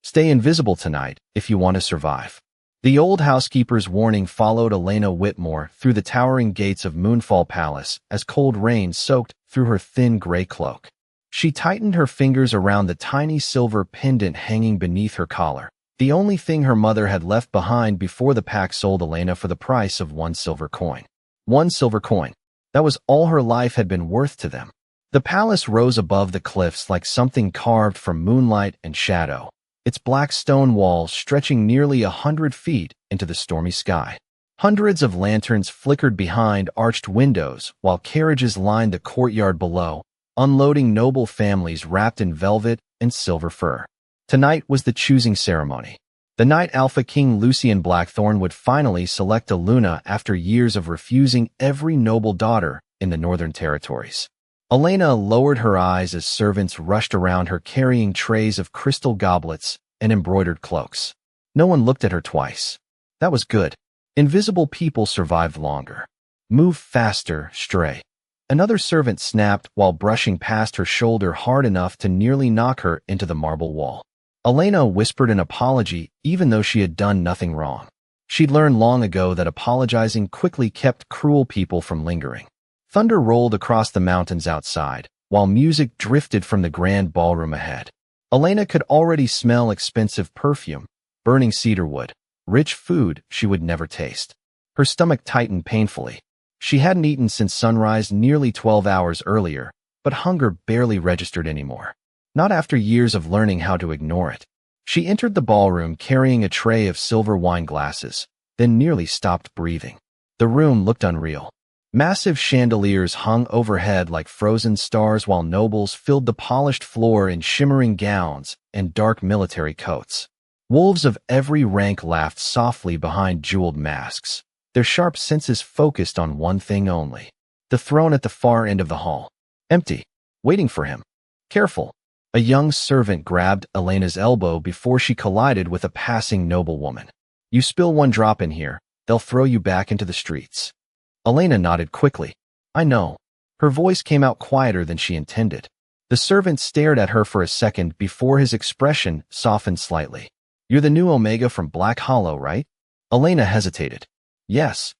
Stay invisible tonight if you want to survive. The old housekeeper's warning followed Elena Whitmore through the towering gates of Moonfall Palace as cold rain soaked through her thin gray cloak. She tightened her fingers around the tiny silver pendant hanging beneath her collar, the only thing her mother had left behind before the pack sold Elena for the price of 1 silver coin. 1 silver coin. That was all her life had been worth to them. The palace rose above the cliffs like something carved from moonlight and shadow, its black stone walls stretching nearly 100 feet into the stormy sky. Hundreds of lanterns flickered behind arched windows while carriages lined the courtyard below, unloading noble families wrapped in velvet and silver fur. Tonight was the choosing ceremony. The night Alpha King Lucian Blackthorn would finally select a Luna after years of refusing every noble daughter in the Northern Territories. Elena lowered her eyes as servants rushed around her carrying trays of crystal goblets and embroidered cloaks. No one looked at her twice. That was good. Invisible people survived longer. Move faster, Stray. Another servant snapped while brushing past her shoulder hard enough to nearly knock her into the marble wall. Elena whispered an apology even though she had done nothing wrong. She'd learned long ago that apologizing quickly kept cruel people from lingering. Thunder rolled across the mountains outside, while music drifted from the grand ballroom ahead. Elena could already smell expensive perfume, burning cedarwood, rich food she would never taste. Her stomach tightened painfully. She hadn't eaten since sunrise nearly 12 hours earlier, but hunger barely registered anymore. Not after years of learning how to ignore it. She entered the ballroom carrying a tray of silver wine glasses, then nearly stopped breathing. The room looked unreal. Massive chandeliers hung overhead like frozen stars while nobles filled the polished floor in shimmering gowns and dark military coats. Wolves of every rank laughed softly behind jeweled masks, their sharp senses focused on one thing only. The throne at the far end of the hall. Empty. Waiting for him. Careful. A young servant grabbed Elena's elbow before she collided with a passing noblewoman. You spill 1 drop in here, they'll throw you back into the streets. Elena nodded quickly. I know. Her voice came out quieter than she intended. The servant stared at her for a second before his expression softened slightly. You're the new Omega from Black Hollow, right? Elena hesitated. Yes.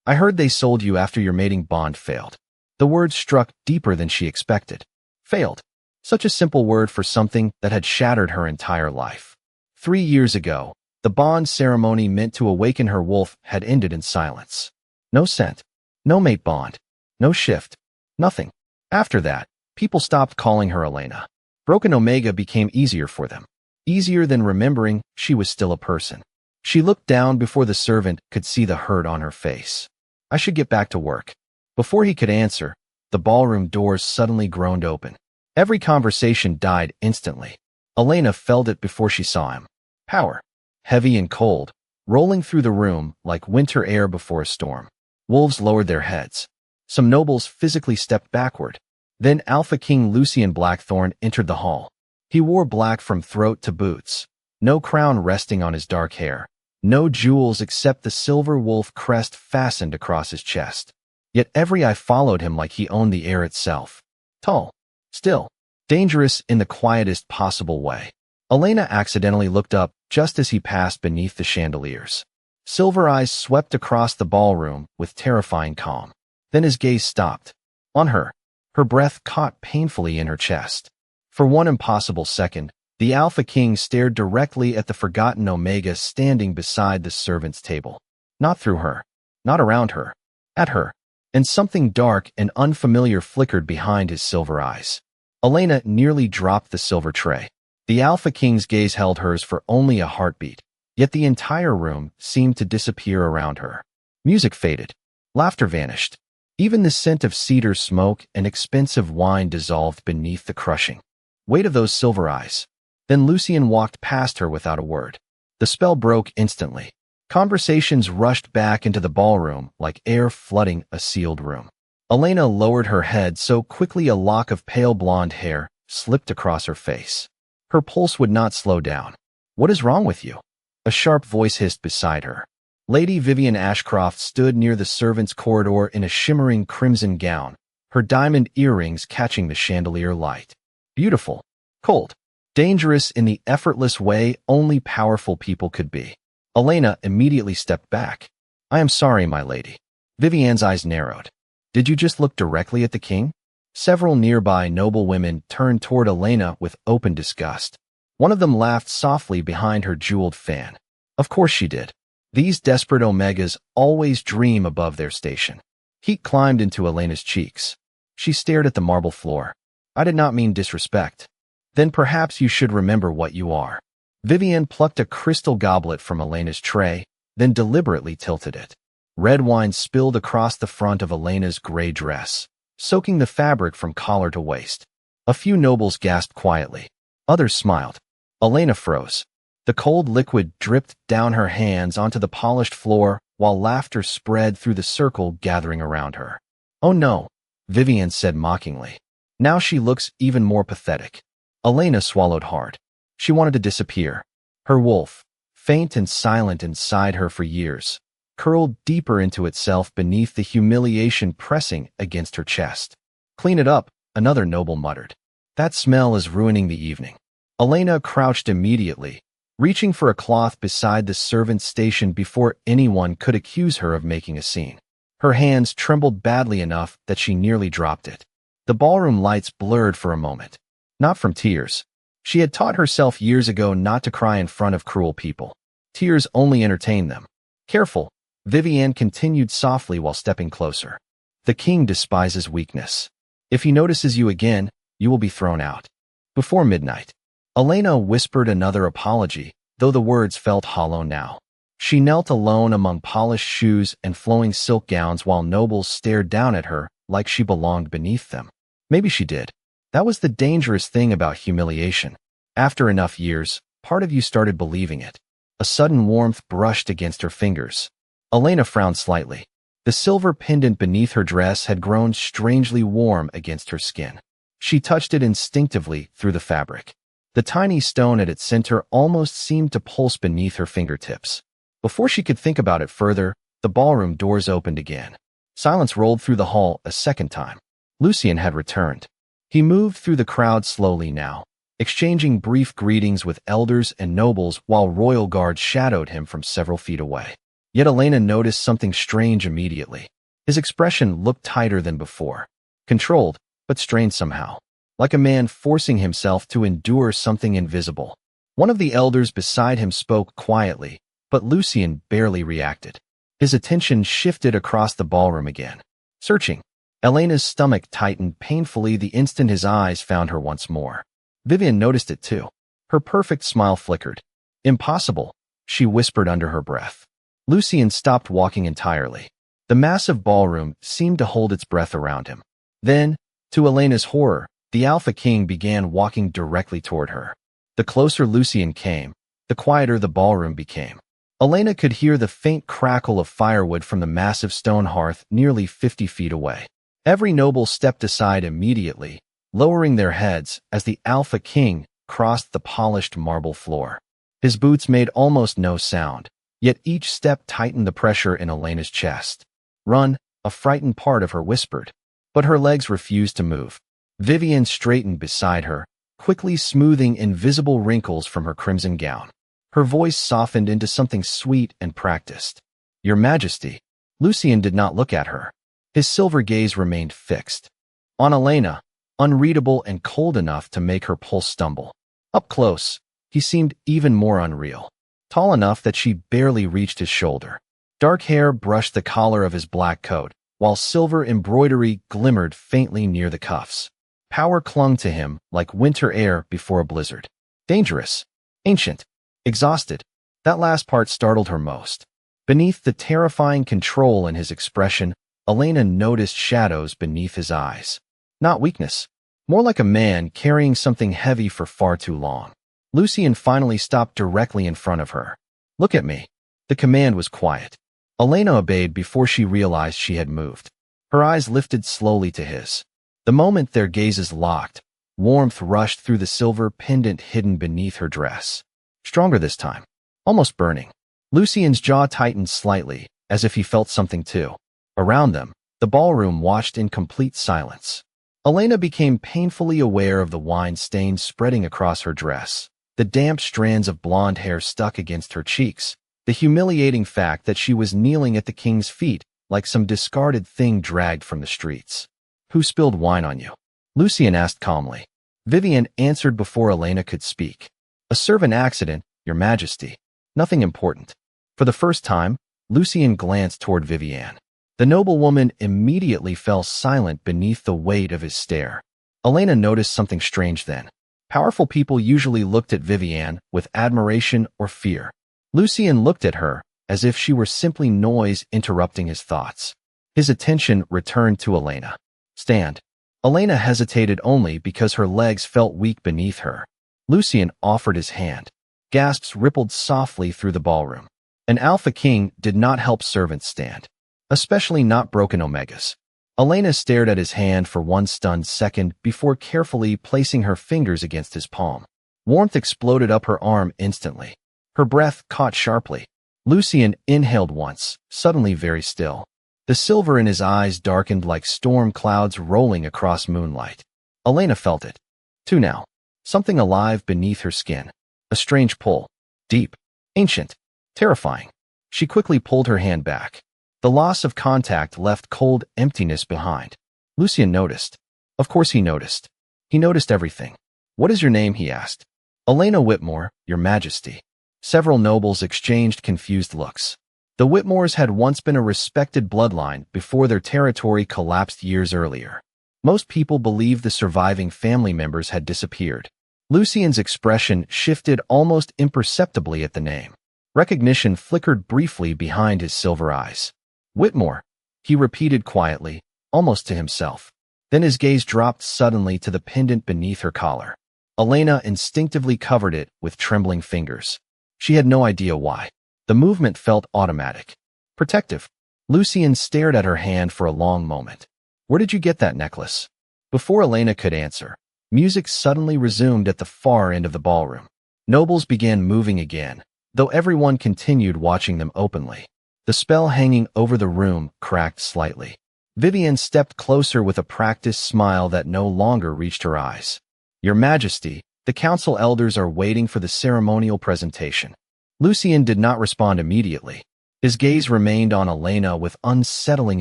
I heard they sold you after your mating bond failed. The word struck deeper than she expected. Failed. Such a simple word for something that had shattered her entire life. 3 years ago, the bond ceremony meant to awaken her wolf had ended in silence. No scent. No mate bond. No shift. Nothing. After that, people stopped calling her Elena. Broken Omega became easier for them. Easier than remembering she was still a person. She looked down before the servant could see the hurt on her face. I should get back to work. Before he could answer, the ballroom doors suddenly groaned open. Every conversation died instantly. Elena felt it before she saw him. Power. Heavy and cold, rolling through the room like winter air before a storm. Wolves lowered their heads. Some nobles physically stepped backward. Then Alpha King Lucian Blackthorn entered the hall. He wore black from throat to boots. No crown resting on his dark hair. No jewels except the silver wolf crest fastened across his chest. Yet every eye followed him like he owned the air itself. Tall. Still. Dangerous in the quietest possible way. Elena accidentally looked up just as he passed beneath the chandeliers. Silver eyes swept across the ballroom with terrifying calm. Then his gaze stopped. On her. Her breath caught painfully in her chest. For one impossible second, the Alpha King stared directly at the forgotten Omega standing beside the servant's table. Not through her. Not around her. At her. And something dark and unfamiliar flickered behind his silver eyes. Elena nearly dropped the silver tray. The Alpha King's gaze held hers for only a heartbeat, yet the entire room seemed to disappear around her. Music faded. Laughter vanished. Even the scent of cedar smoke and expensive wine dissolved beneath the crushing weight of those silver eyes. Then Lucian walked past her without a word. The spell broke instantly. Conversations rushed back into the ballroom like air flooding a sealed room. Elena lowered her head so quickly a lock of pale blonde hair slipped across her face. Her pulse would not slow down. What is wrong with you? A sharp voice hissed beside her. Lady Vivian Ashcroft stood near the servants' corridor in a shimmering crimson gown, her diamond earrings catching the chandelier light. Beautiful. Cold. Dangerous in the effortless way only powerful people could be. Elena immediately stepped back. I am sorry, my lady. Vivian's eyes narrowed. Did you just look directly at the king? Several nearby noble women turned toward Elena with open disgust. One of them laughed softly behind her jeweled fan. Of course she did. These desperate omegas always dream above their station. Heat climbed into Elena's cheeks. She stared at the marble floor. I did not mean disrespect. Then perhaps you should remember what you are. Vivian plucked a crystal goblet from Elena's tray, then deliberately tilted it. Red wine spilled across the front of Elena's gray dress, soaking the fabric from collar to waist. A few nobles gasped quietly. Others smiled. Elena froze. The cold liquid dripped down her hands onto the polished floor while laughter spread through the circle gathering around her. Oh no, Vivian said mockingly. Now she looks even more pathetic. Elena swallowed hard. She wanted to disappear. Her wolf, faint and silent inside her for years, curled deeper into itself beneath the humiliation pressing against her chest. Clean it up, another noble muttered. That smell is ruining the evening. Elena crouched immediately, reaching for a cloth beside the servant's station before anyone could accuse her of making a scene. Her hands trembled badly enough that she nearly dropped it. The ballroom lights blurred for a moment. Not from tears. She had taught herself years ago not to cry in front of cruel people. Tears only entertain them. Careful, Vivian continued softly while stepping closer. The king despises weakness. If he notices you again, you will be thrown out. Before midnight, Elena whispered another apology, though the words felt hollow now. She knelt alone among polished shoes and flowing silk gowns while nobles stared down at her like she belonged beneath them. Maybe she did. That was the dangerous thing about humiliation. After enough years, part of you started believing it. A sudden warmth brushed against her fingers. Elena frowned slightly. The silver pendant beneath her dress had grown strangely warm against her skin. She touched it instinctively through the fabric. The tiny stone at its center almost seemed to pulse beneath her fingertips. Before she could think about it further, the ballroom doors opened again. Silence rolled through the hall a second time. Lucien had returned. He moved through the crowd slowly now, exchanging brief greetings with elders and nobles while royal guards shadowed him from several feet away. Yet Elena noticed something strange immediately. His expression looked tighter than before. Controlled, but strained somehow. Like a man forcing himself to endure something invisible. One of the elders beside him spoke quietly, but Lucien barely reacted. His attention shifted across the ballroom again. Searching. Elena's stomach tightened painfully the instant his eyes found her once more. Vivian noticed it too. Her perfect smile flickered. Impossible, she whispered under her breath. Lucien stopped walking entirely. The massive ballroom seemed to hold its breath around him. Then, to Elena's horror, the Alpha King began walking directly toward her. The closer Lucien came, the quieter the ballroom became. Elena could hear the faint crackle of firewood from the massive stone hearth nearly 50 feet away. Every noble stepped aside immediately, lowering their heads as the Alpha King crossed the polished marble floor. His boots made almost no sound, yet each step tightened the pressure in Elena's chest. Run, a frightened part of her whispered, but her legs refused to move. Vivian straightened beside her, quickly smoothing invisible wrinkles from her crimson gown. Her voice softened into something sweet and practiced. Your Majesty. Lucien did not look at her. His silver gaze remained fixed on Elena, unreadable and cold enough to make her pulse stumble. Up close, he seemed even more unreal, tall enough that she barely reached his shoulder. Dark hair brushed the collar of his black coat, while silver embroidery glimmered faintly near the cuffs. Power clung to him like winter air before a blizzard. Dangerous, ancient, exhausted. That last part startled her most. Beneath the terrifying control in his expression, Elena noticed shadows beneath his eyes. Not weakness, more like a man carrying something heavy for far too long. Lucien finally stopped directly in front of her. Look at me. The command was quiet. Elena obeyed before she realized she had moved. Her eyes lifted slowly to his. The moment their gazes locked, warmth rushed through the silver pendant hidden beneath her dress. Stronger this time, almost burning. Lucien's jaw tightened slightly, as if he felt something too. Around them, the ballroom watched in complete silence. Elena became painfully aware of the wine stains spreading across her dress, the damp strands of blonde hair stuck against her cheeks, the humiliating fact that she was kneeling at the king's feet like some discarded thing dragged from the streets. "Who spilled wine on you?" Lucien asked calmly. Vivian answered before Elena could speak. "A servant accident, Your Majesty. Nothing important." For the first time, Lucien glanced toward Vivian. The noblewoman immediately fell silent beneath the weight of his stare. Elena noticed something strange then. Powerful people usually looked at Vivian with admiration or fear. Lucien looked at her as if she were simply noise interrupting his thoughts. His attention returned to Elena. "Stand." Elena hesitated only because her legs felt weak beneath her. Lucien offered his hand. Gasps rippled softly through the ballroom. An alpha king did not help servants stand, especially not broken omegas. Elena stared at his hand for one stunned second before carefully placing her fingers against his palm. Warmth exploded up her arm instantly. Her breath caught sharply. Lucien inhaled once, suddenly very still. The silver in his eyes darkened like storm clouds rolling across moonlight. Elena felt it. Too now. Something alive beneath her skin. A strange pull. Deep. Ancient. Terrifying. She quickly pulled her hand back. The loss of contact left cold emptiness behind. Lucien noticed. Of course he noticed. He noticed everything. "What is your name?" he asked. "Elena Whitmore, Your Majesty." Several nobles exchanged confused looks. The Whitmores had once been a respected bloodline before their territory collapsed years earlier. Most people believed the surviving family members had disappeared. Lucien's expression shifted almost imperceptibly at the name. Recognition flickered briefly behind his silver eyes. "Whitmore," he repeated quietly, almost to himself. Then his gaze dropped suddenly to the pendant beneath her collar. Elena instinctively covered it with trembling fingers. She had no idea why. The movement felt automatic. Protective. Lucien stared at her hand for a long moment. "Where did you get that necklace?" Before Elena could answer, music suddenly resumed at the far end of the ballroom. Nobles began moving again, though everyone continued watching them openly. The spell hanging over the room cracked slightly. Vivian stepped closer with a practiced smile that no longer reached her eyes. "Your Majesty, the council elders are waiting for the ceremonial presentation." Lucien did not respond immediately. His gaze remained on Elena with unsettling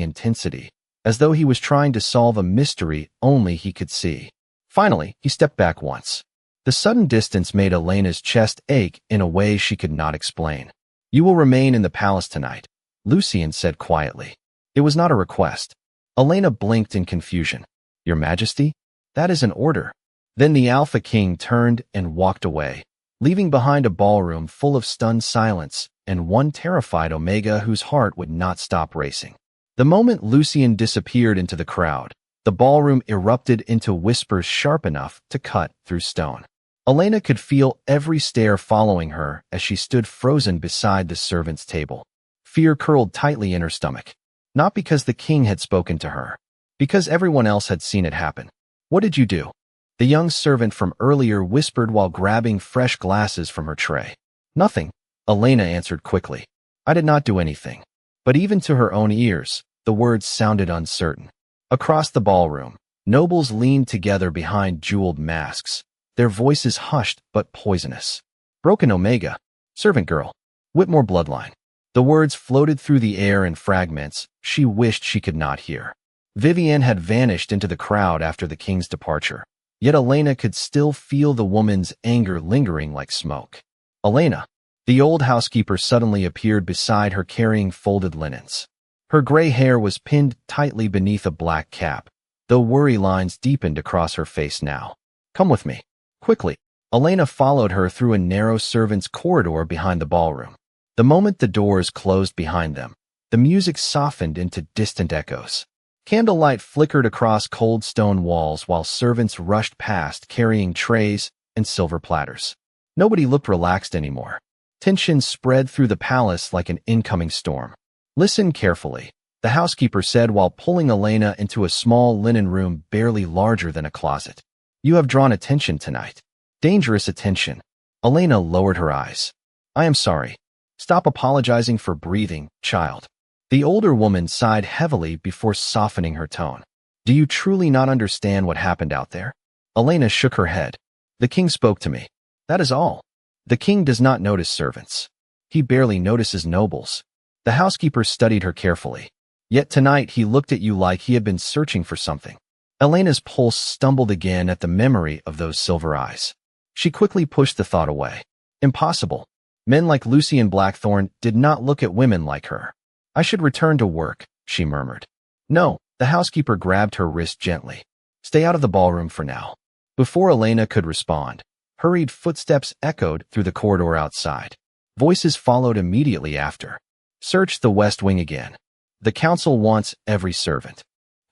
intensity, as though he was trying to solve a mystery only he could see. Finally, he stepped back once. The sudden distance made Elena's chest ache in a way she could not explain. "You will remain in the palace tonight," Lucien said quietly. It was not a request. Elena blinked in confusion. "Your Majesty? That is an order." Then the Alpha King turned and walked away, leaving behind a ballroom full of stunned silence and one terrified Omega whose heart would not stop racing. The moment Lucien disappeared into the crowd, the ballroom erupted into whispers sharp enough to cut through stone. Elena could feel every stare following her as she stood frozen beside the servants' table. Fear curled tightly in her stomach, not because the king had spoken to her, because everyone else had seen it happen. "What did you do?" The young servant from earlier whispered while grabbing fresh glasses from her tray. "Nothing," Elena answered quickly. "I did not do anything." But even to her own ears, the words sounded uncertain. Across the ballroom, nobles leaned together behind jeweled masks, their voices hushed but poisonous. "Broken Omega. Servant girl. Whitmore bloodline." The words floated through the air in fragments she wished she could not hear. Vivian had vanished into the crowd after the king's departure. Yet Elena could still feel the woman's anger lingering like smoke. "Elena." The old housekeeper suddenly appeared beside her carrying folded linens. Her gray hair was pinned tightly beneath a black cap, though worry lines deepened across her face now. "Come with me." Quickly, Elena followed her through a narrow servants' corridor behind the ballroom. The moment the doors closed behind them, the music softened into distant echoes. Candlelight flickered across cold stone walls while servants rushed past carrying trays and silver platters. Nobody looked relaxed anymore. Tension spread through the palace like an incoming storm. "Listen carefully," the housekeeper said while pulling Elena into a small linen room barely larger than a closet. "You have drawn attention tonight. Dangerous attention." Elena lowered her eyes. "I am sorry. Stop apologizing for breathing, child." The older woman sighed heavily before softening her tone. Do you truly not understand what happened out there? Elena shook her head. The king spoke to me. That is all. The king does not notice servants. He barely notices nobles. The housekeeper studied her carefully. Yet tonight he looked at you like he had been searching for something. Elena's pulse stumbled again at the memory of those silver eyes. She quickly pushed the thought away. Impossible. Men like Lucian Blackthorne did not look at women like her. I should return to work, she murmured. No, the housekeeper grabbed her wrist gently. Stay out of the ballroom for now. Before Elena could respond, hurried footsteps echoed through the corridor outside. Voices followed immediately after. Search the west wing again. The council wants every servant.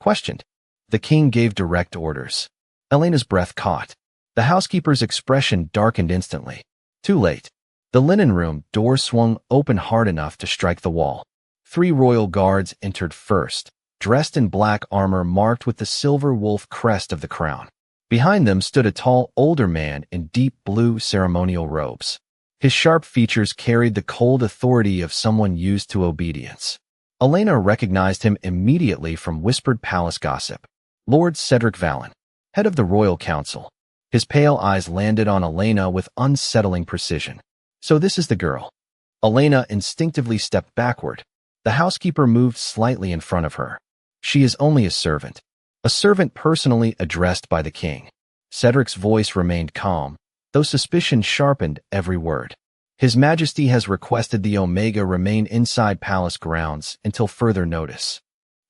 Questioned. The king gave direct orders. Elena's breath caught. The housekeeper's expression darkened instantly. Too late. The linen room door swung open hard enough to strike the wall. 3 royal guards entered first, dressed in black armor marked with the silver wolf crest of the crown. Behind them stood a tall, older man in deep blue ceremonial robes. His sharp features carried the cold authority of someone used to obedience. Elena recognized him immediately from whispered palace gossip. Lord Cedric Vallon, head of the royal council. His pale eyes landed on Elena with unsettling precision. So this is the girl. Elena instinctively stepped backward. The housekeeper moved slightly in front of her. She is only a servant personally addressed by the king. Cedric's voice remained calm, though suspicion sharpened every word. His Majesty has requested the Omega remain inside palace grounds until further notice.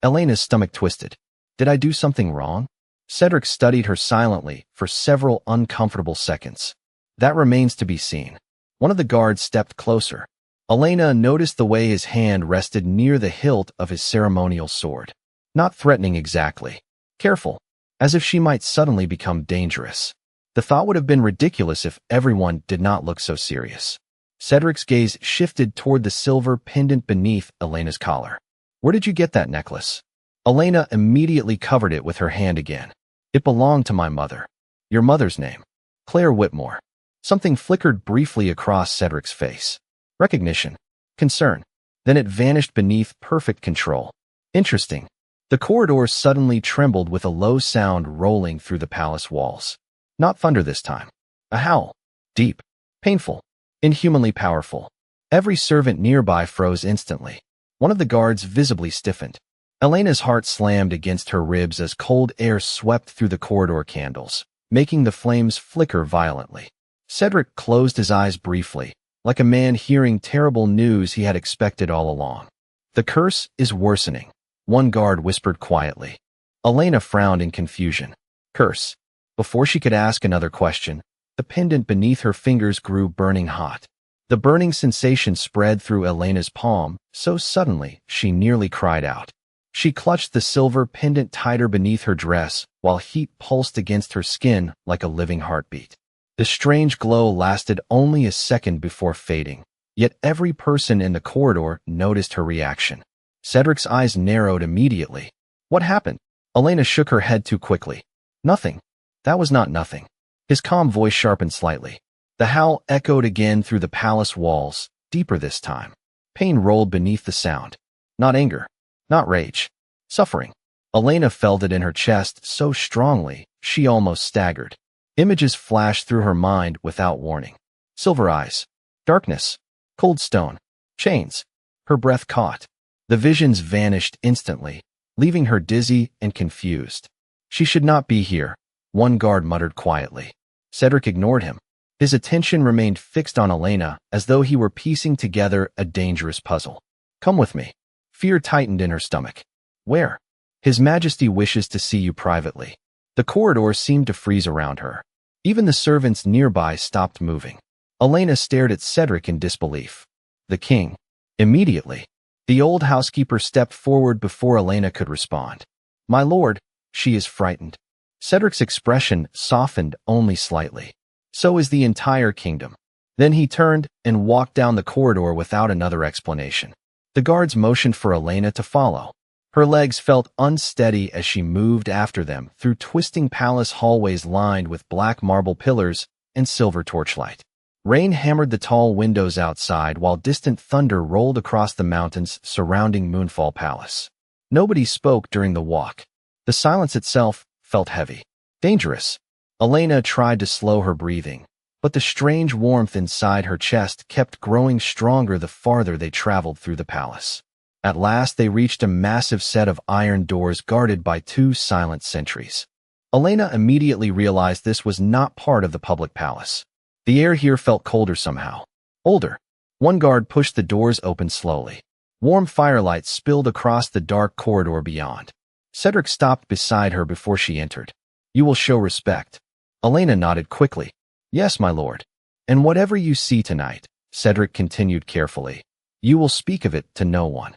Elena's stomach twisted. Did I do something wrong? Cedric studied her silently for several uncomfortable seconds. That remains to be seen. One of the guards stepped closer. Elena noticed the way his hand rested near the hilt of his ceremonial sword. Not threatening exactly. Careful, as if she might suddenly become dangerous. The thought would have been ridiculous if everyone did not look so serious. Cedric's gaze shifted toward the silver pendant beneath Elena's collar. Where did you get that necklace? Elena immediately covered it with her hand again. It belonged to my mother. Your mother's name? Claire Whitmore. Something flickered briefly across Cedric's face. Recognition. Concern. Then it vanished beneath perfect control. Interesting. The corridor suddenly trembled with a low sound rolling through the palace walls. Not thunder this time. A howl. Deep. Painful. Inhumanly powerful. Every servant nearby froze instantly. One of the guards visibly stiffened. Elena's heart slammed against her ribs as cold air swept through the corridor candles, making the flames flicker violently. Cedric closed his eyes briefly, like a man hearing terrible news he had expected all along. The curse is worsening, one guard whispered quietly. Elena frowned in confusion. Curse. Before she could ask another question, the pendant beneath her fingers grew burning hot. The burning sensation spread through Elena's palm so suddenly she nearly cried out. She clutched the silver pendant tighter beneath her dress while heat pulsed against her skin like a living heartbeat. The strange glow lasted only a second before fading, yet every person in the corridor noticed her reaction. Cedric's eyes narrowed immediately. What happened? Elena shook her head too quickly. Nothing. That was not nothing. His calm voice sharpened slightly. The howl echoed again through the palace walls, deeper this time. Pain rolled beneath the sound. Not anger. Not rage. Suffering. Elena felt it in her chest so strongly, she almost staggered. Images flashed through her mind without warning. Silver eyes. Darkness. Cold stone. Chains. Her breath caught. The visions vanished instantly, leaving her dizzy and confused. She should not be here, one guard muttered quietly. Cedric ignored him. His attention remained fixed on Elena as though he were piecing together a dangerous puzzle. Come with me. Fear tightened in her stomach. Where? His Majesty wishes to see you privately. The corridor seemed to freeze around her. Even the servants nearby stopped moving. Elena stared at Cedric in disbelief. The king. Immediately. The old housekeeper stepped forward before Elena could respond. My lord, she is frightened. Cedric's expression softened only slightly. So is the entire kingdom. Then he turned and walked down the corridor without another explanation. The guards motioned for Elena to follow. Her legs felt unsteady as she moved after them through twisting palace hallways lined with black marble pillars and silver torchlight. Rain hammered the tall windows outside while distant thunder rolled across the mountains surrounding Moonfall Palace. Nobody spoke during the walk. The silence itself felt heavy. Dangerous. Elena tried to slow her breathing, but the strange warmth inside her chest kept growing stronger the farther they traveled through the palace. At last they reached a massive set of iron doors guarded by 2 silent sentries. Elena immediately realized this was not part of the public palace. The air here felt colder somehow. Older. One guard pushed the doors open slowly. Warm firelight spilled across the dark corridor beyond. Cedric stopped beside her before she entered. "You will show respect." Elena nodded quickly. "Yes, my lord. And whatever you see tonight," Cedric continued carefully, "you will speak of it to no one."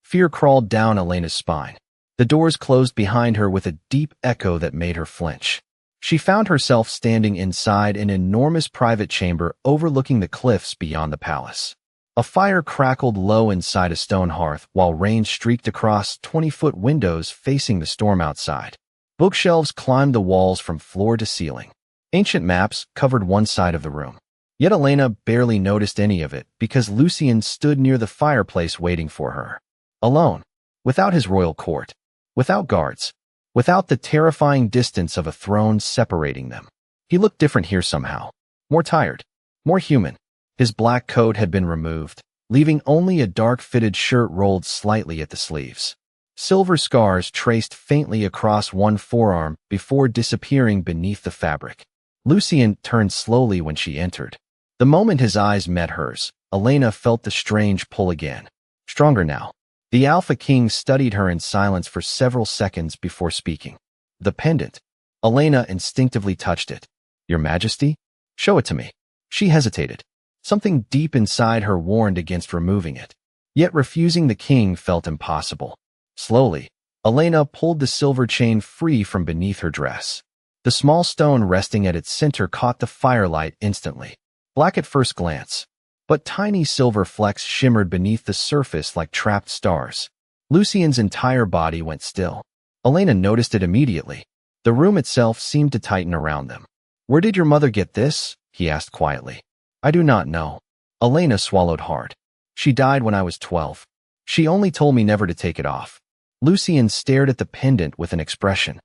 Fear crawled down Elena's spine. The doors closed behind her with a deep echo that made her flinch. She found herself standing inside an enormous private chamber overlooking the cliffs beyond the palace. A fire crackled low inside a stone hearth while rain streaked across 20-foot windows facing the storm outside. Bookshelves climbed the walls from floor to ceiling. Ancient maps covered one side of the room. Yet Elena barely noticed any of it because Lucien stood near the fireplace waiting for her. Alone. Without his royal court. Without guards. Without the terrifying distance of a throne separating them. He looked different here somehow. More tired. More human. His black coat had been removed, leaving only a dark-fitted shirt rolled slightly at the sleeves. Silver scars traced faintly across one forearm before disappearing beneath the fabric. Lucien turned slowly when she entered. The moment his eyes met hers, Elena felt the strange pull again. Stronger now. The Alpha King studied her in silence for several seconds before speaking. "The pendant." Elena instinctively touched it. "Your Majesty? Show it to me." She hesitated. Something deep inside her warned against removing it. Yet refusing the king felt impossible. Slowly, Elena pulled the silver chain free from beneath her dress. The small stone resting at its center caught the firelight instantly. Black at first glance, but tiny silver flecks shimmered beneath the surface like trapped stars. Lucien's entire body went still. Elena noticed it immediately. The room itself seemed to tighten around them. "Where did your mother get this?" he asked quietly. "I do not know." Elena swallowed hard. "She died when I was 12. She only told me never to take it off." Lucien stared at the pendant with an expression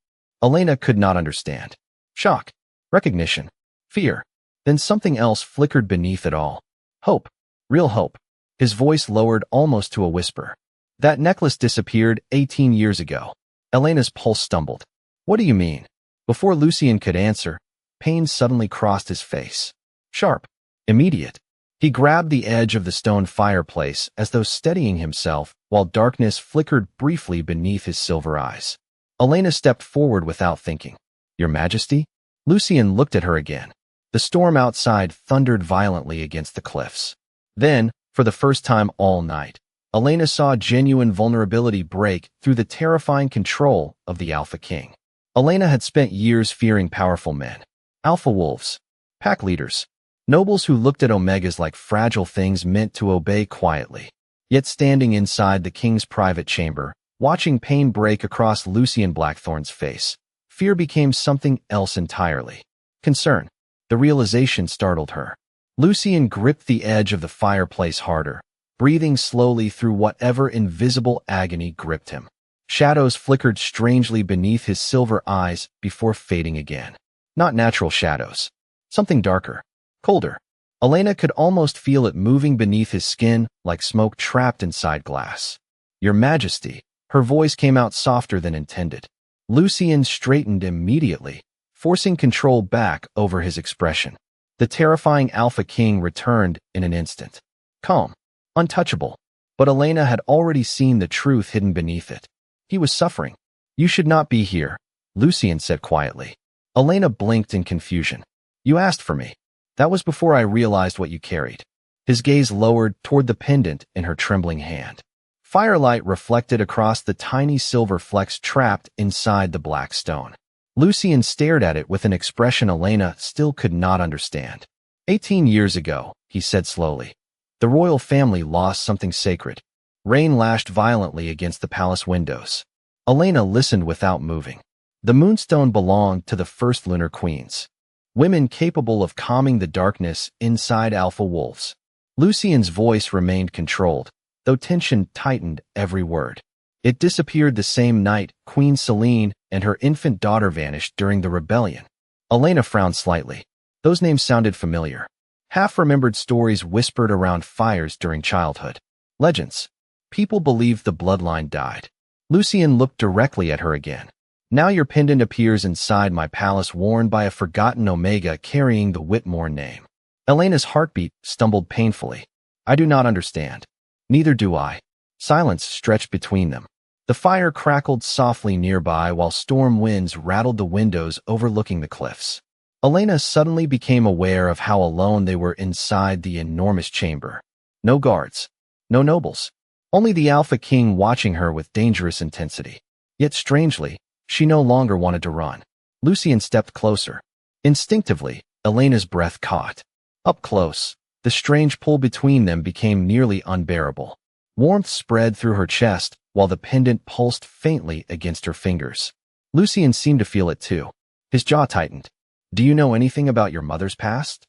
Elena could not understand. Shock, recognition, fear. Then something else flickered beneath it all. Hope. Real hope. His voice lowered almost to a whisper. "That necklace disappeared 18 years ago." Elena's pulse stumbled. "What do you mean?" Before Lucien could answer, pain suddenly crossed his face. Sharp. Immediate. He grabbed the edge of the stone fireplace as though steadying himself, while darkness flickered briefly beneath his silver eyes. Elena stepped forward without thinking. "Your Majesty?" Lucien looked at her again. The storm outside thundered violently against the cliffs. Then, for the first time all night, Elena saw genuine vulnerability break through the terrifying control of the Alpha King. Elena had spent years fearing powerful men. Alpha wolves. Pack leaders. Nobles who looked at Omegas like fragile things meant to obey quietly. Yet standing inside the king's private chamber, watching pain break across Lucien Blackthorn's face, fear became something else entirely. Concern. The realization startled her. Lucien gripped the edge of the fireplace harder, breathing slowly through whatever invisible agony gripped him. Shadows flickered strangely beneath his silver eyes before fading again. Not natural shadows. Something darker. Colder. Elena could almost feel it moving beneath his skin like smoke trapped inside glass. "Your Majesty." Her voice came out softer than intended. Lucien straightened immediately, forcing control back over his expression. The terrifying Alpha King returned in an instant. Calm. Untouchable. But Elena had already seen the truth hidden beneath it. He was suffering. "You should not be here," Lucien said quietly. Elena blinked in confusion. "You asked for me. That was before I realized what you carried." His gaze lowered toward the pendant in her trembling hand. Firelight reflected across the tiny silver flecks trapped inside the black stone. Lucien stared at it with an expression Elena still could not understand. 18 years ago, he said slowly, the royal family lost something sacred. Rain lashed violently against the palace windows. Elena listened without moving. The moonstone belonged to the first lunar queens, women capable of calming the darkness inside alpha wolves. Lucien's voice remained controlled, though tension tightened every word. It disappeared the same night Queen Selene and her infant daughter vanished during the rebellion. Elena frowned slightly. Those names sounded familiar. Half-remembered stories whispered around fires during childhood. Legends. People believed the bloodline died. Lucian looked directly at her again. Now your pendant appears inside my palace worn by a forgotten Omega carrying the Whitmore name. Elena's heartbeat stumbled painfully. I do not understand. Neither do I. Silence stretched between them. The fire crackled softly nearby while storm winds rattled the windows overlooking the cliffs. Elena suddenly became aware of how alone they were inside the enormous chamber. No guards. No nobles. Only the Alpha King watching her with dangerous intensity. Yet strangely, she no longer wanted to run. Lucian stepped closer. Instinctively, Elena's breath caught. Up close, the strange pull between them became nearly unbearable. Warmth spread through her chest, while the pendant pulsed faintly against her fingers. Lucian seemed to feel it too. His jaw tightened. Do you know anything about your mother's past?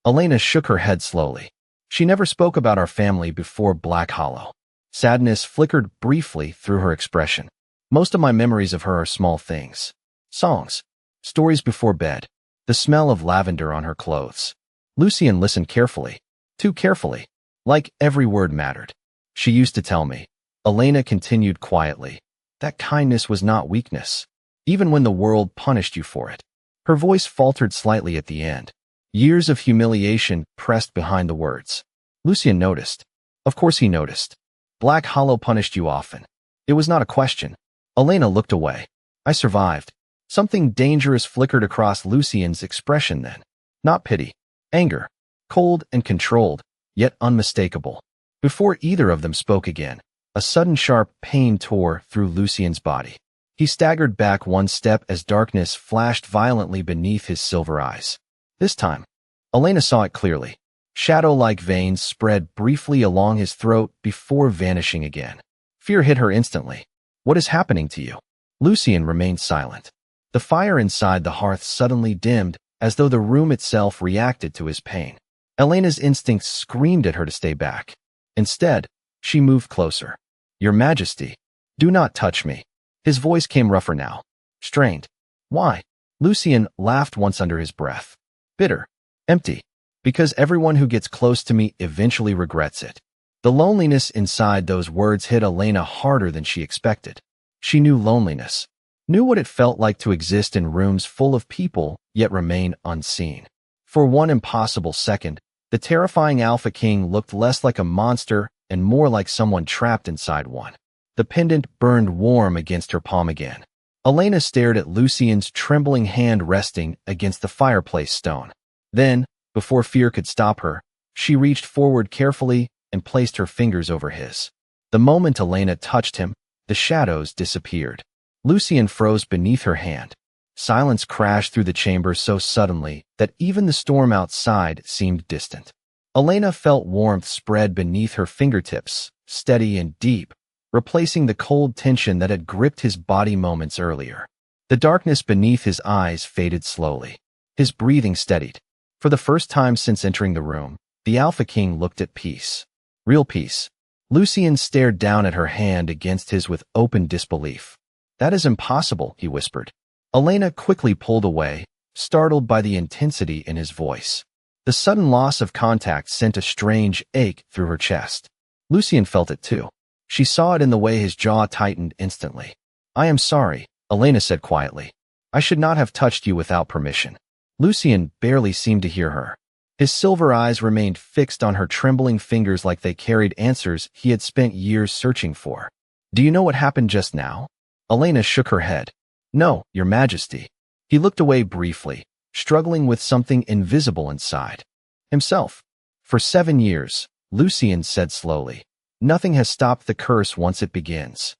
Elena shook her head slowly. She never spoke about our family before Black Hollow. Sadness flickered briefly through her expression. Most of my memories of her are small things. Songs. Stories before bed. The smell of lavender on her clothes. Lucian listened carefully. Too carefully. Like every word mattered. She used to tell me. Elena continued quietly. That kindness was not weakness. Even when the world punished you for it. Her voice faltered slightly at the end. Years of humiliation pressed behind the words. Lucian noticed. Of course he noticed. Black Hollow punished you often. It was not a question. Elena looked away. I survived. Something dangerous flickered across Lucian's expression then. Not pity. Anger. Cold and controlled, yet unmistakable. Before either of them spoke again, a sudden sharp pain tore through Lucian's body. He staggered back one step as darkness flashed violently beneath his silver eyes. This time, Elena saw it clearly. Shadow-like veins spread briefly along his throat before vanishing again. Fear hit her instantly. What is happening to you? Lucian remained silent. The fire inside the hearth suddenly dimmed, as though the room itself reacted to his pain. Elena's instincts screamed at her to stay back. Instead, she moved closer. Your Majesty, do not touch me. His voice came rougher now. Strained. Why? Lucian laughed once under his breath. Bitter. Empty. Because everyone who gets close to me eventually regrets it. The loneliness inside those words hit Elena harder than she expected. She knew loneliness. Knew what it felt like to exist in rooms full of people, yet remain unseen. For one impossible second, the terrifying Alpha King looked less like a monster and more like someone trapped inside one. The pendant burned warm against her palm again. Elena stared at Lucian's trembling hand resting against the fireplace stone. Then, before fear could stop her, she reached forward carefully and placed her fingers over his. The moment Elena touched him, the shadows disappeared. Lucian froze beneath her hand. Silence crashed through the chamber so suddenly that even the storm outside seemed distant. Elena felt warmth spread beneath her fingertips, steady and deep, replacing the cold tension that had gripped his body moments earlier. The darkness beneath his eyes faded slowly. His breathing steadied. For the first time since entering the room, the Alpha King looked at peace. Real peace. Lucian stared down at her hand against his with open disbelief. That is impossible, he whispered. Elena quickly pulled away, startled by the intensity in his voice. The sudden loss of contact sent a strange ache through her chest. Lucian felt it too. She saw it in the way his jaw tightened instantly. I am sorry, Elena said quietly. I should not have touched you without permission. Lucian barely seemed to hear her. His silver eyes remained fixed on her trembling fingers like they carried answers he had spent years searching for. Do you know what happened just now? Elena shook her head. No, Your Majesty. He looked away briefly, struggling with something invisible inside. Himself. For 7 years, Lucian said slowly. Nothing has stopped the curse once it begins.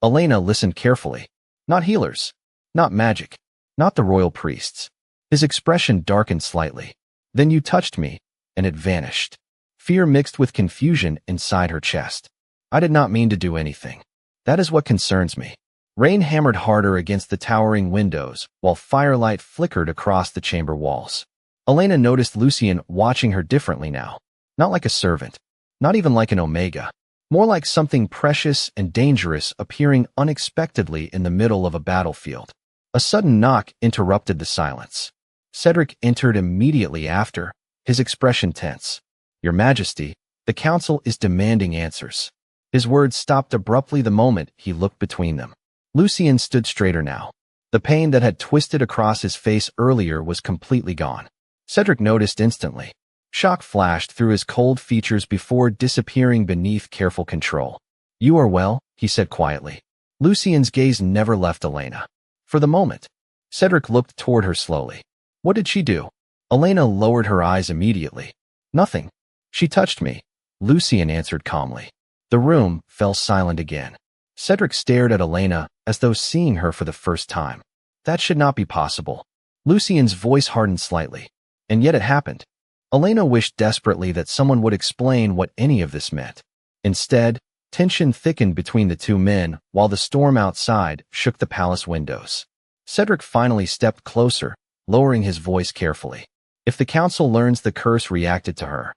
Elena listened carefully. Not healers. Not magic. Not the royal priests. His expression darkened slightly. Then you touched me, and it vanished. Fear mixed with confusion inside her chest. I did not mean to do anything. That is what concerns me. Rain hammered harder against the towering windows, while firelight flickered across the chamber walls. Elena noticed Lucian watching her differently now. Not like a servant. Not even like an Omega. more like something precious and dangerous appearing unexpectedly in the middle of a battlefield. A sudden knock interrupted the silence. Cedric entered immediately after, his expression tense. "Your Majesty, the council is demanding answers." His words stopped abruptly the moment he looked between them. Lucien stood straighter now. The pain that had twisted across his face earlier was completely gone. Cedric noticed instantly. Shock flashed through his cold features before disappearing beneath careful control. "You are well," he said quietly. Lucien's gaze never left Elena. For the moment, Cedric looked toward her slowly. "What did she do?" Elena lowered her eyes immediately. "Nothing. She touched me," Lucien answered calmly. The room fell silent again. Cedric stared at Elena as though seeing her for the first time. That should not be possible. Lucien's voice hardened slightly. And yet it happened. Elena wished desperately that someone would explain what any of this meant. Instead, tension thickened between the two men while the storm outside shook the palace windows. Cedric finally stepped closer, lowering his voice carefully. "If the council learns the curse reacted to her,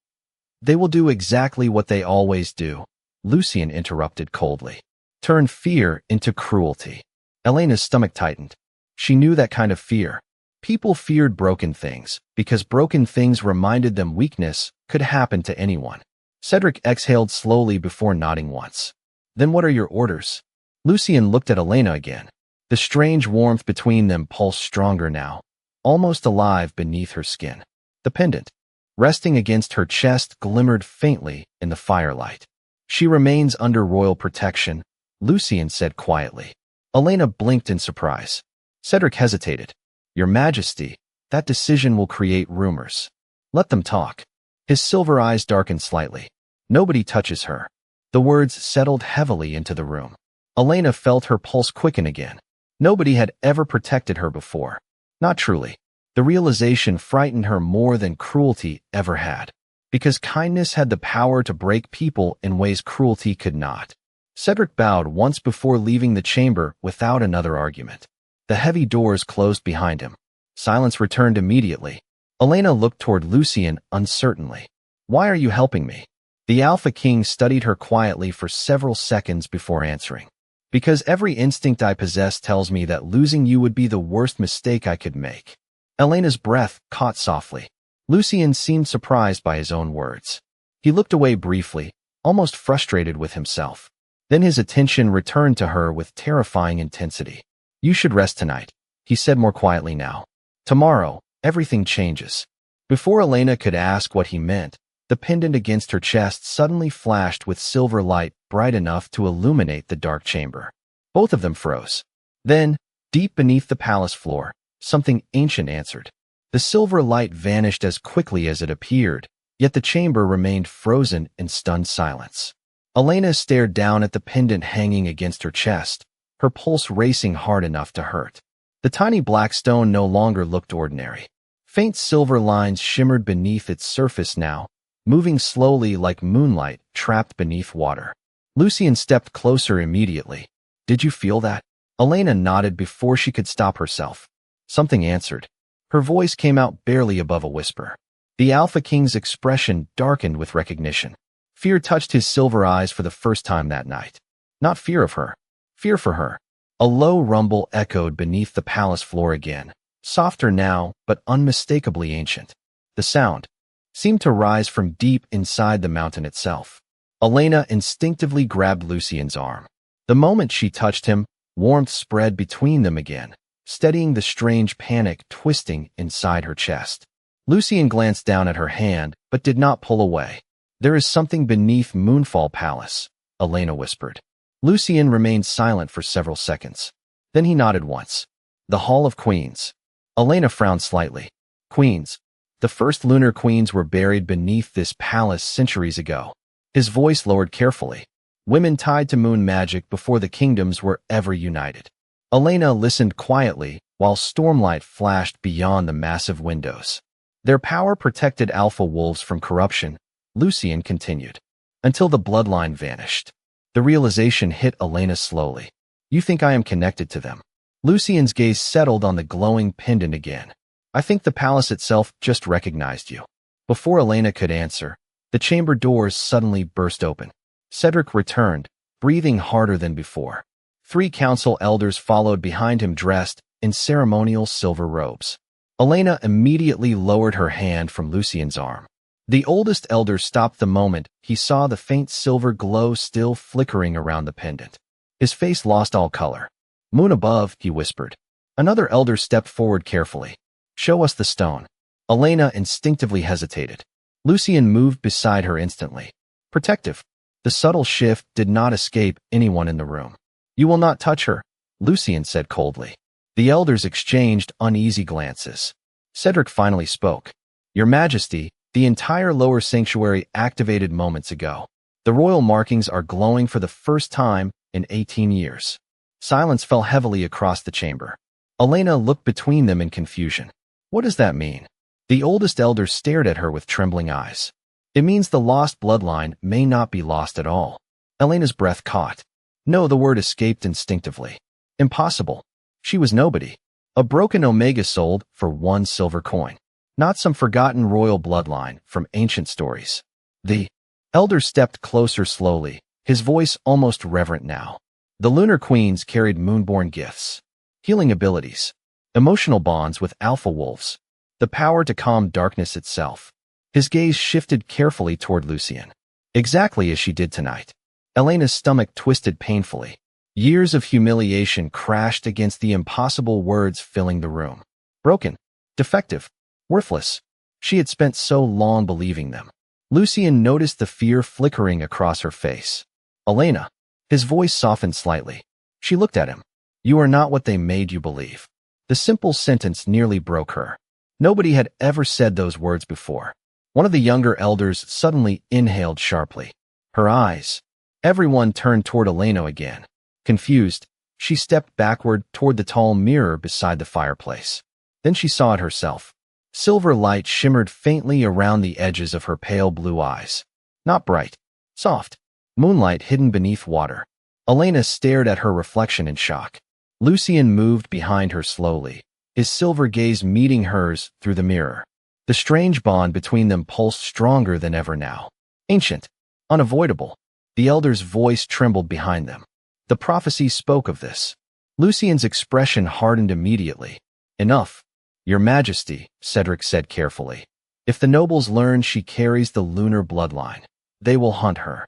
they will do exactly what they always do," Lucien interrupted coldly. "Turn fear into cruelty." Elena's stomach tightened. She knew that kind of fear. People feared broken things because broken things reminded them weakness could happen to anyone. Cedric exhaled slowly before nodding once. "Then what are your orders?" Lucien looked at Elena again. The strange warmth between them pulsed stronger now, almost alive beneath her skin. The pendant, resting against her chest, glimmered faintly in the firelight. "She remains under royal protection," Lucien said quietly. Elena blinked in surprise. Cedric hesitated. "Your Majesty, that decision will create rumors. Let them talk." His silver eyes darkened slightly. "Nobody touches her." The words settled heavily into the room. Elena felt her pulse quicken again. Nobody had ever protected her before. Not truly. The realization frightened her more than cruelty ever had. Because kindness had the power to break people in ways cruelty could not. Cedric bowed once before leaving the chamber without another argument. The heavy doors closed behind him. Silence returned immediately. Elena looked toward Lucien uncertainly. "Why are you helping me?" The Alpha King studied her quietly for several seconds before answering. "Because every instinct I possess tells me that losing you would be the worst mistake I could make." Elena's breath caught softly. Lucien seemed surprised by his own words. He looked away briefly, almost frustrated with himself. Then his attention returned to her with terrifying intensity. "You should rest tonight," he said more quietly now. "Tomorrow, everything changes." Before Elena could ask what he meant, the pendant against her chest suddenly flashed with silver light bright enough to illuminate the dark chamber. Both of them froze. Then, deep beneath the palace floor, something ancient answered. The silver light vanished as quickly as it appeared, yet the chamber remained frozen in stunned silence. Elena stared down at the pendant hanging against her chest, her pulse racing hard enough to hurt. The tiny black stone no longer looked ordinary. Faint silver lines shimmered beneath its surface now, moving slowly like moonlight trapped beneath water. Lucien stepped closer immediately. "Did you feel that?" Elena nodded before she could stop herself. Something answered. Her voice came out barely above a whisper. The Alpha King's expression darkened with recognition. Fear touched his silver eyes for the first time that night. Not fear of her. Fear for her. A low rumble echoed beneath the palace floor again, softer now, but unmistakably ancient. The sound seemed to rise from deep inside the mountain itself. Elena instinctively grabbed Lucien's arm. The moment she touched him, warmth spread between them again, steadying the strange panic twisting inside her chest. Lucien glanced down at her hand, but did not pull away. "There is something beneath Moonfall Palace," Elena whispered. Lucien remained silent for several seconds. Then he nodded once. "The Hall of Queens." Elena frowned slightly. "Queens. The first lunar queens were buried beneath this palace centuries ago." His voice lowered carefully. "Women tied to moon magic before the kingdoms were ever united." Elena listened quietly while stormlight flashed beyond the massive windows. "Their power protected alpha wolves from corruption," Lucien continued, "until the bloodline vanished." The realization hit Elena slowly. "You think I am connected to them?" Lucien's gaze settled on the glowing pendant again. "I think the palace itself just recognized you." Before Elena could answer, the chamber doors suddenly burst open. Cedric returned, breathing harder than before. 3 council elders followed behind him dressed in ceremonial silver robes. Elena immediately lowered her hand from Lucien's arm. The oldest elder stopped the moment he saw the faint silver glow still flickering around the pendant. His face lost all color. "Moon above," he whispered. Another elder stepped forward carefully. "Show us the stone." Elena instinctively hesitated. Lucien moved beside her instantly. Protective. The subtle shift did not escape anyone in the room. "You will not touch her," Lucien said coldly. The elders exchanged uneasy glances. Cedric finally spoke. "Your Majesty, the entire lower sanctuary activated moments ago. The royal markings are glowing for the first time in 18 years. Silence fell heavily across the chamber. Elena looked between them in confusion. "What does that mean?" The oldest elder stared at her with trembling eyes. "It means the lost bloodline may not be lost at all." Elena's breath caught. No, the word escaped instinctively. Impossible. She was nobody. A broken omega sold for 1 silver coin. Not some forgotten royal bloodline from ancient stories. The elder stepped closer slowly, his voice almost reverent now. The lunar queens carried moonborn gifts, healing abilities, emotional bonds with alpha wolves, the power to calm darkness itself. His gaze shifted carefully toward Lucien. Exactly as she did tonight. Elena's stomach twisted painfully. Years of humiliation crashed against the impossible words filling the room. Broken, defective, worthless. She had spent so long believing them. Lucien noticed the fear flickering across her face. "Elena." His voice softened slightly. She looked at him. "You are not what they made you believe." The simple sentence nearly broke her. Nobody had ever said those words before. One of the younger elders suddenly inhaled sharply. Her eyes. Everyone turned toward Elena again. Confused, she stepped backward toward the tall mirror beside the fireplace. Then she saw it herself. Silver light shimmered faintly around the edges of her pale blue eyes. Not bright. Soft. Moonlight hidden beneath water. Elena stared at her reflection in shock. Lucien moved behind her slowly, his silver gaze meeting hers through the mirror. The strange bond between them pulsed stronger than ever now. Ancient. Unavoidable. The elder's voice trembled behind them. The prophecy spoke of this. Lucien's expression hardened immediately. "Enough. Your Majesty," Cedric said carefully. "If the nobles learn she carries the lunar bloodline, they will hunt her."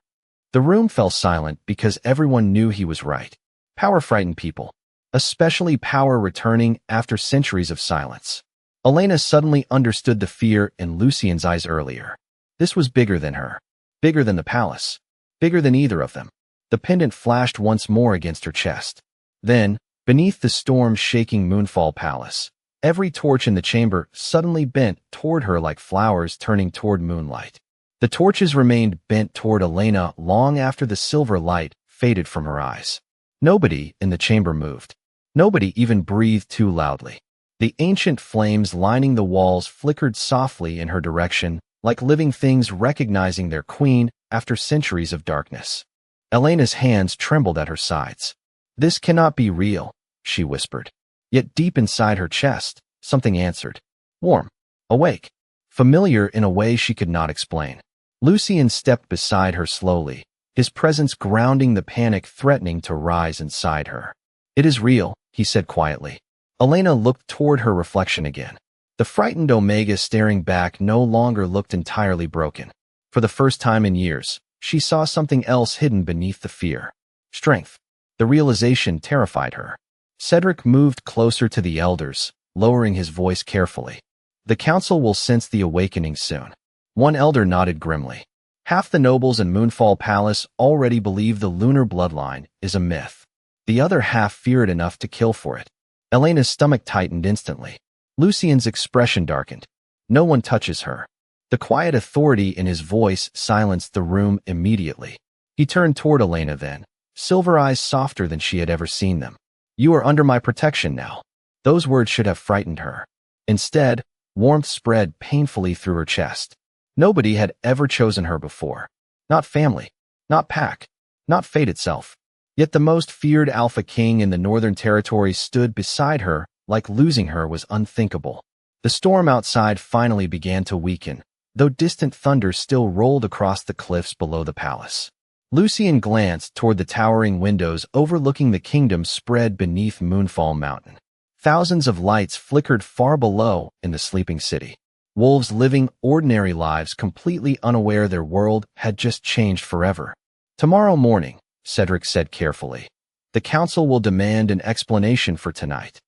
The room fell silent because everyone knew he was right. Power frightened people, especially power returning after centuries of silence. Elena suddenly understood the fear in Lucien's eyes earlier. This was bigger than her. Bigger than the palace. Bigger than either of them. The pendant flashed once more against her chest. Then, beneath the storm-shaking Moonfall Palace, every torch in the chamber suddenly bent toward her like flowers turning toward moonlight. The torches remained bent toward Elena long after the silver light faded from her eyes. Nobody in the chamber moved. Nobody even breathed too loudly. The ancient flames lining the walls flickered softly in her direction, like living things recognizing their queen after centuries of darkness. Elena's hands trembled at her sides. "This cannot be real," she whispered. Yet deep inside her chest, something answered. Warm. Awake. Familiar in a way she could not explain. Lucien stepped beside her slowly, his presence grounding the panic threatening to rise inside her. "It is real," he said quietly. Elena looked toward her reflection again. The frightened Omega staring back no longer looked entirely broken. For the first time in years, she saw something else hidden beneath the fear. Strength. The realization terrified her. Cedric moved closer to the elders, lowering his voice carefully. "The council will sense the awakening soon." One elder nodded grimly. "Half the nobles in Moonfall Palace already believe the lunar bloodline is a myth. The other half fear it enough to kill for it." Elena's stomach tightened instantly. Lucien's expression darkened. "No one touches her." The quiet authority in his voice silenced the room immediately. He turned toward Elena then, silver eyes softer than she had ever seen them. "You are under my protection now." Those words should have frightened her. Instead, warmth spread painfully through her chest. Nobody had ever chosen her before. Not family, not pack, not fate itself. Yet the most feared Alpha King in the Northern Territories stood beside her like losing her was unthinkable. The storm outside finally began to weaken, though distant thunder still rolled across the cliffs below the palace. Lucian glanced toward the towering windows overlooking the kingdom spread beneath Moonfall Mountain. Thousands of lights flickered far below in the sleeping city. Wolves living ordinary lives, completely unaware their world had just changed forever. "Tomorrow morning," Cedric said carefully, "the council will demand an explanation for tonight."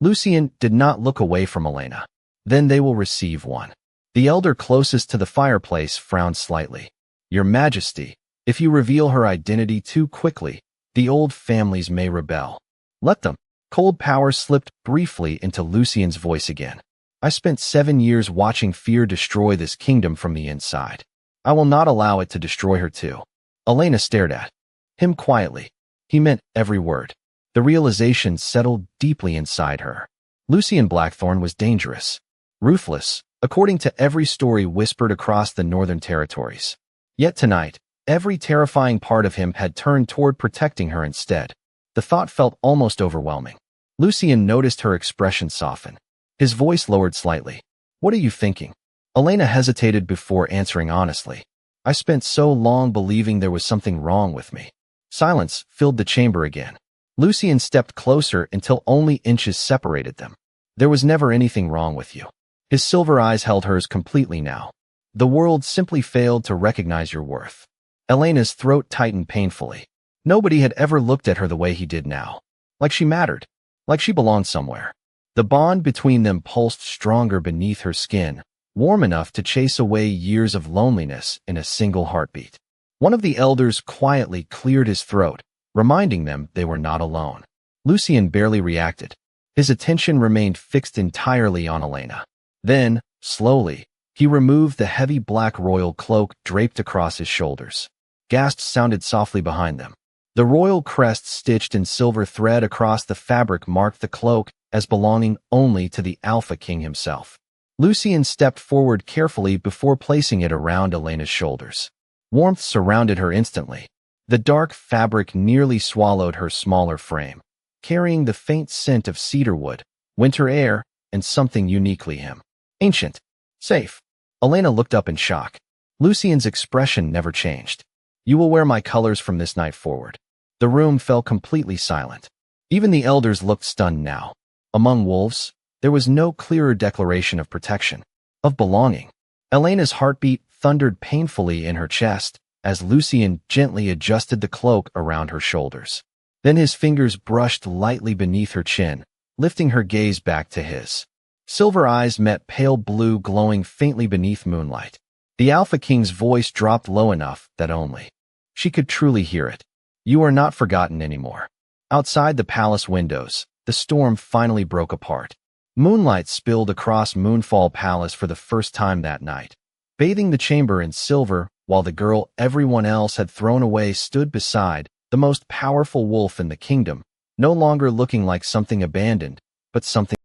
Lucian did not look away from Elena. "Then they will receive one." The elder closest to the fireplace frowned slightly. "Your Majesty, if you reveal her identity too quickly, the old families may rebel." "Let them." Cold power slipped briefly into Lucian's voice again. "I spent 7 years watching fear destroy this kingdom from the inside. I will not allow it to destroy her too." Elena stared at him quietly. He meant every word. The realization settled deeply inside her. Lucian Blackthorn was dangerous, ruthless, according to every story whispered across the northern territories. Yet tonight, every terrifying part of him had turned toward protecting her instead. The thought felt almost overwhelming. Lucian noticed her expression soften. His voice lowered slightly. "What are you thinking?" Elena hesitated before answering honestly. "I spent so long believing there was something wrong with me." Silence filled the chamber again. Lucian stepped closer until only inches separated them. "There was never anything wrong with you." His silver eyes held hers completely now. "The world simply failed to recognize your worth." Elena's throat tightened painfully. Nobody had ever looked at her the way he did now. Like she mattered. Like she belonged somewhere. The bond between them pulsed stronger beneath her skin, warm enough to chase away years of loneliness in a single heartbeat. One of the elders quietly cleared his throat, reminding them they were not alone. Lucian barely reacted. His attention remained fixed entirely on Elena. Then, slowly, he removed the heavy black royal cloak draped across his shoulders. Gasps sounded softly behind them. The royal crest stitched in silver thread across the fabric marked the cloak as belonging only to the Alpha King himself. Lucian stepped forward carefully before placing it around Elena's shoulders. Warmth surrounded her instantly. The dark fabric nearly swallowed her smaller frame, carrying the faint scent of cedarwood, winter air, and something uniquely him. Ancient. Safe. Elena looked up in shock. Lucian's expression never changed. "You will wear my colors from this night forward." The room fell completely silent. Even the elders looked stunned now. Among wolves, there was no clearer declaration of protection, of belonging. Elena's heartbeat thundered painfully in her chest as Lucian gently adjusted the cloak around her shoulders. Then his fingers brushed lightly beneath her chin, lifting her gaze back to his. Silver eyes met pale blue glowing faintly beneath moonlight. The Alpha King's voice dropped low enough that only she could truly hear it. "You are not forgotten anymore." Outside the palace windows, the storm finally broke apart. Moonlight spilled across Moonfall Palace for the first time that night, bathing the chamber in silver, while the girl everyone else had thrown away stood beside the most powerful wolf in the kingdom, no longer looking like something abandoned, but something